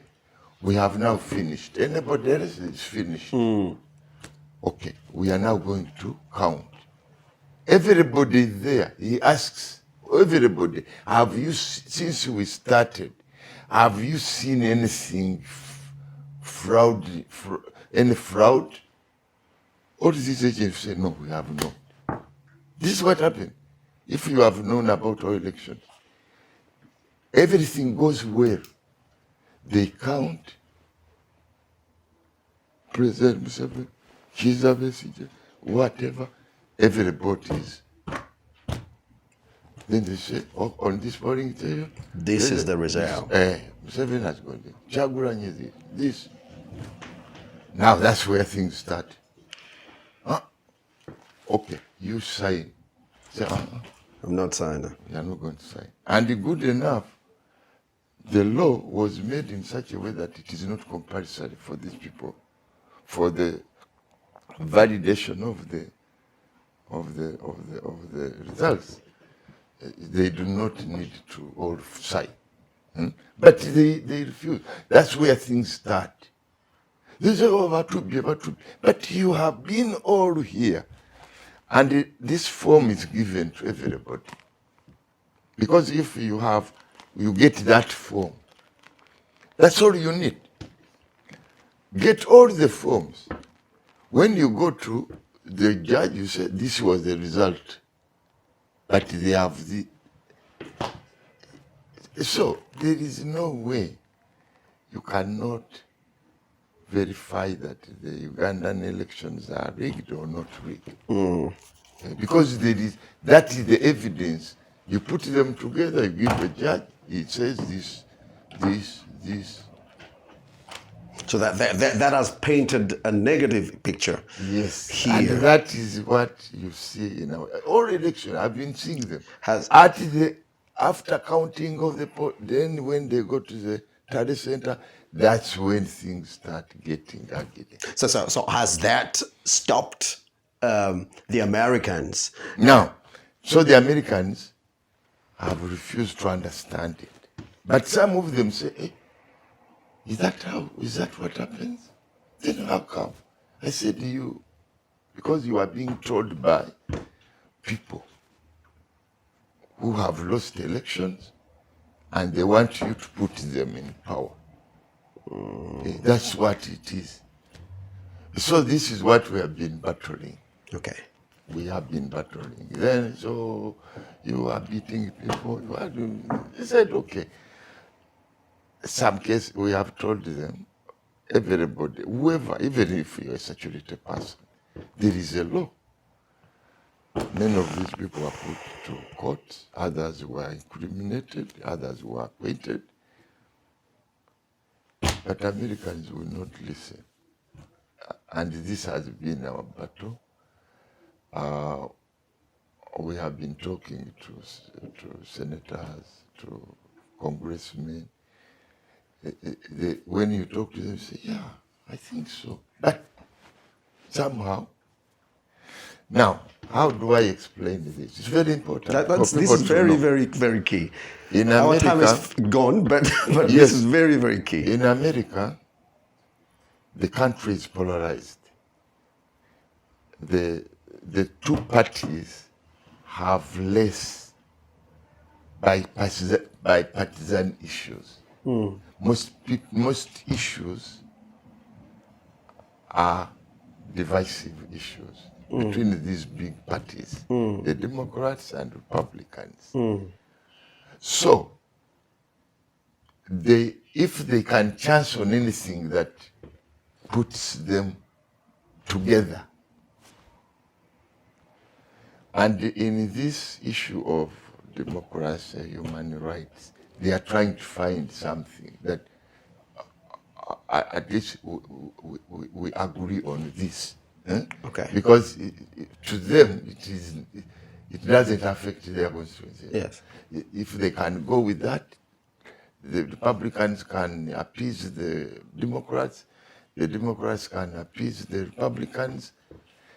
we have now finished. Anybody else is finished. Okay, we are now going to count. Everybody there, he asks, everybody, have you, since we started, have you seen anything any fraud? All these agents say, no, we have not. This is what happened. If you have known about our elections, everything goes well. They count President Museveni, Kizza Besigye, whatever, everybody is. Then they say, oh, on this polling station, this is the result. Museveni has got it. Chagulanyi this. Now that's where things start. Okay, you sign. Say, I'm not signing. You are not going to sign. And good enough, the law was made in such a way that it is not compulsory for these people, for the validation of the results. They do not need to all sign. But they refuse. That's where things start. They say, oh, but you have been all here. And this form is given to everybody. Because if you get that form, that's all you need. Get all the forms. When you go to the judge, you say, this was the result. But they have the... So, there is no way you cannot verify that the Ugandan elections are rigged or not rigged. Because that is the evidence. You put them together, you give a judge, he says this. So that has painted a negative picture. Yes, here. And that is what you see in our all elections. I've been seeing them. After counting of the then when they go to military center, that's when things start getting ugly. So has that stopped the Americans? Now, so the Americans have refused to understand it. But some of them say, hey, is that what happens? Then how come? I said to you, because you are being told by people who have lost elections and they want you to put them in power. That's what it is. So this is what we have been battling. Okay. We have been battling. Then, so you are beating people. You are doing. They said, okay. Some case we have told them, everybody, whoever, even if you're a security person, there is a law. Many of these people were put to court. Others were incriminated. Others were acquitted. But Americans will not listen. And this has been our battle. We have been talking to senators, to congressmen. When you talk to them, you say, yeah, I think so. But somehow, now, how do I explain this? It's very important. This is very, very, very key. In Our America, time is gone, but yes, this is very, very key. In America, the country is polarized. The two parties have less bipartisan issues. Most issues are divisive issues between these big parties, the Democrats and Republicans. So, if they can chance on anything that puts them together, and in this issue of democracy, human rights, they are trying to find something that at least we agree on this. Okay. Because to them, it doesn't affect their constituency. Yes. If they can go with that, the Republicans can appease the Democrats can appease the Republicans.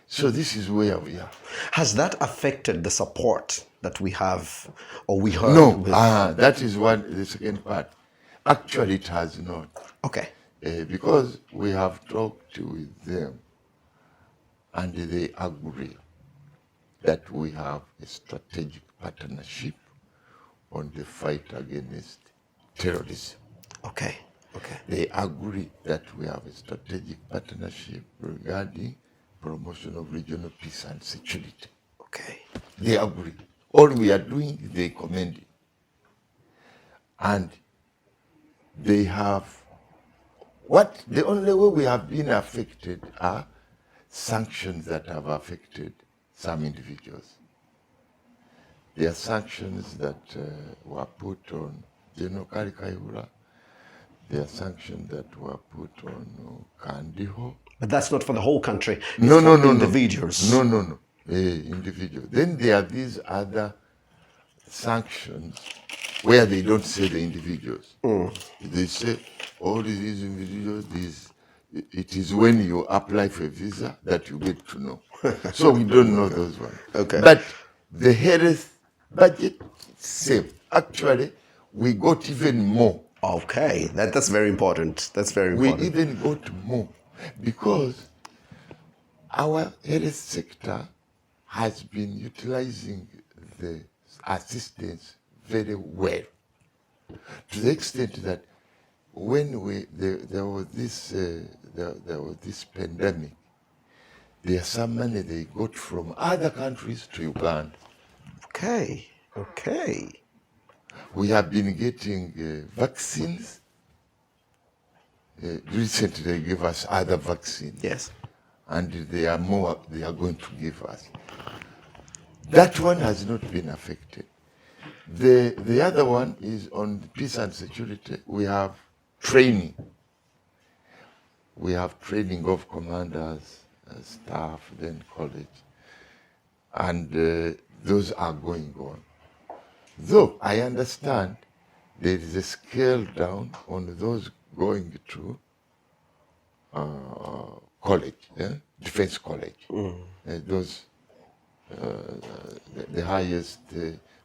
So this is where we are. Has that affected the support that we have, or we heard? No, that is the second part. Actually, it has not. Okay. Because we have talked with them, and they agree that we have a strategic partnership on the fight against terrorism. Okay. Okay. They agree that we have a strategic partnership regarding promotion of regional peace and security. Okay. They agree. All we are doing, they commend it. And they have, the only way we have been affected are sanctions that have affected some individuals. There are sanctions that were put on General Karikayura. There are sanctions that were put on Kandiho. But that's not for the whole country. It's No, individuals. No. Individuals. Then there are these other sanctions where they don't say the individuals. They say all these individuals, it is when you apply for a visa that you get to know. So we don't know those ones. Okay. But the health budget, same. Actually, we got even more. Okay, that's very important. That's very important. We even got more because our health sector has been utilizing the assistance very well, to the extent that when there was this pandemic, there's some money they got from other countries to Uganda. Okay. We have been getting vaccines. Recently, they gave us other vaccines. Yes. And they are going to give us. That one has not been affected. The other one is on peace and security. We have training. We have training of commanders, staff, then college. And those are going on. Though I understand there is a scale down on those going to college, defense college. Those the highest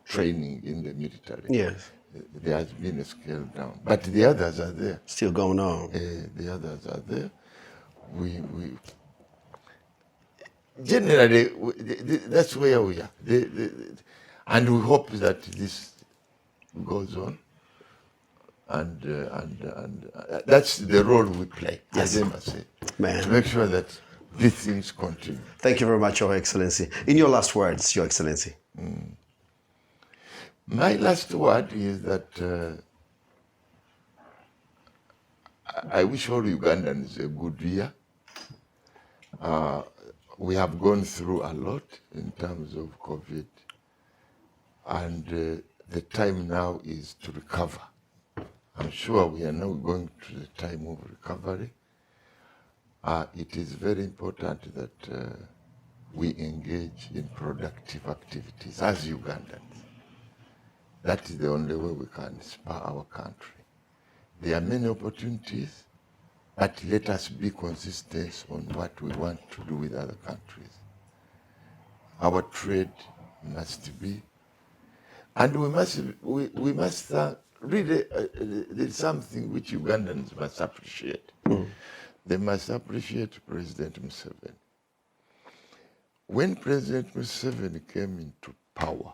training in the military. Yes. There has been a scale down, but the others are there. Still going on. The others are there. We generally that's where we are, and we hope that this goes on, and that's the role we play as Embessy, Man. to make sure that these things continue. Thank you very much, Your Excellency. In your last words, Your Excellency. My last word is that I wish all Ugandans a good year. We have gone through a lot in terms of COVID, and the time now is to recover. I'm sure we are now going to the time of recovery. It is very important that we engage in productive activities as Ugandans. That is the only way we can spur our country. There are many opportunities, but let us be consistent on what we want to do with other countries. Our trade must be, and we must really, there's something which Ugandans must appreciate. They must appreciate President Museveni. When President Museveni came into power,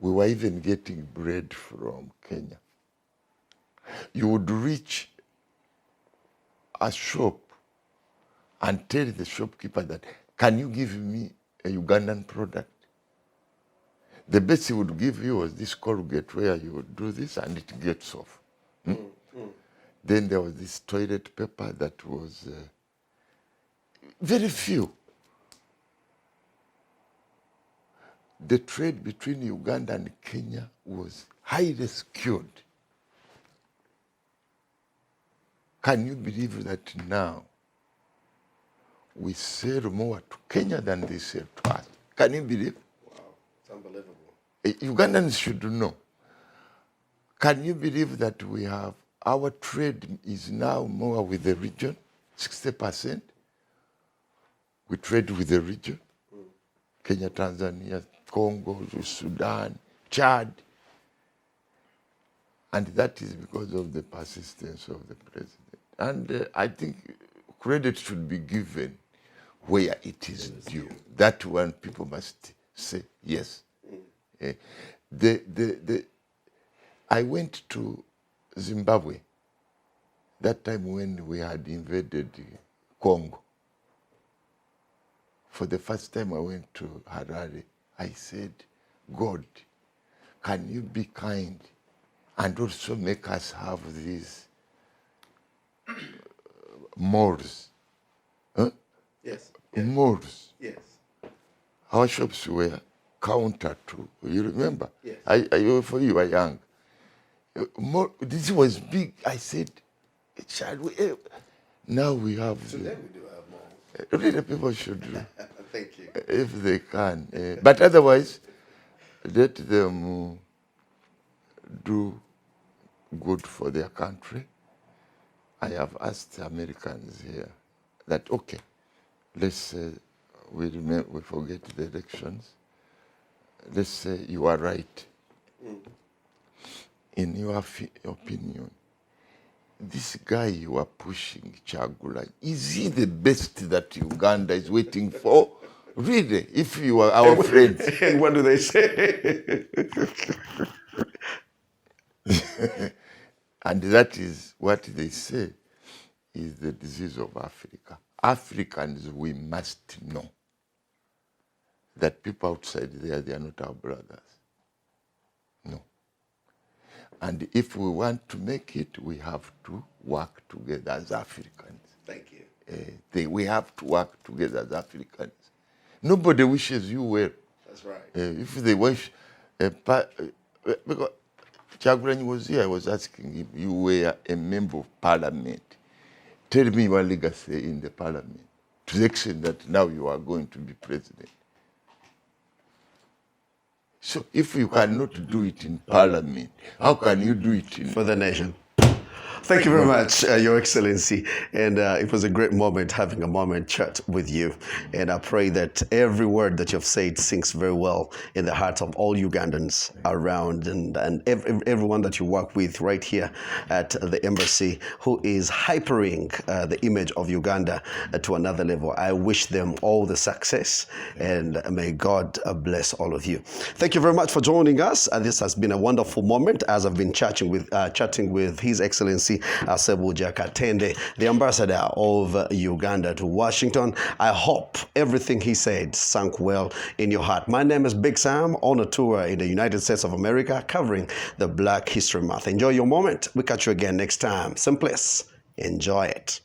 we were even getting bread from Kenya. You would reach a shop and tell the shopkeeper that, can you give me a Ugandan product? The best he would give you was this corrugate where you would do this and it gets off. Then there was this toilet paper that was very few. The trade between Uganda and Kenya was highly skewed. Can you believe that now we sell more to Kenya than they sell to us? Can you believe? Wow, it's unbelievable. Ugandans should know. Can you believe that we have, our trade is now more with the region, 60%? We trade with the region. Kenya, Tanzania, Congo, Sudan, Chad. And that is because of the persistence of the president. And I think credit should be given where it is due. That one people must say yes. I went to Zimbabwe that time when we had invaded Congo. For the first time I went to Harare, I said, God, can you be kind and also make us have these malls? Huh? Yes. Malls. Yes. Our shops were counter to, you remember? Yes. For you were young. This was big. I said, child, now we have. Today we do have malls. Really, people should do. Thank you. If they can. But otherwise, let them do good for their country. I have asked the Americans here that, okay, let's say we forget the elections. Let's say you are right. In your opinion, this guy you are pushing, Chagula, is he the best that Uganda is waiting for? Really, if you are our friends. And what do they say? And that is what they say is the disease of Africa. Africans, we must know that people outside there, they are not our brothers. No. And if we want to make it, we have to work together as Africans. Thank you. We have to work together as Africans. Nobody wishes you well. That's right. If they wish, because Chagulanyi was here, I was asking him, you were a member of parliament. Tell me your legacy in the parliament, to the extent that now you are going to be president. So if you cannot do it in Parliament, how can you do it in... For the nation. Thank you very much, Your Excellency. And it was a great moment having a moment chat with you. And I pray that every word that you've said sinks very well in the hearts of all Ugandans around and everyone that you work with right here at the embassy who is hypering the image of Uganda to another level. I wish them all the success and may God bless all of you. Thank you very much for joining us. This has been a wonderful moment as I've been chatting with His Excellency Sebuja Katende, the ambassador of Uganda to Washington. I hope everything he said sank well in your heart. My name is Big Sam, on a tour in the United States of America covering the Black History Month. Enjoy your moment. We'll catch you again next time. Same place. Enjoy it.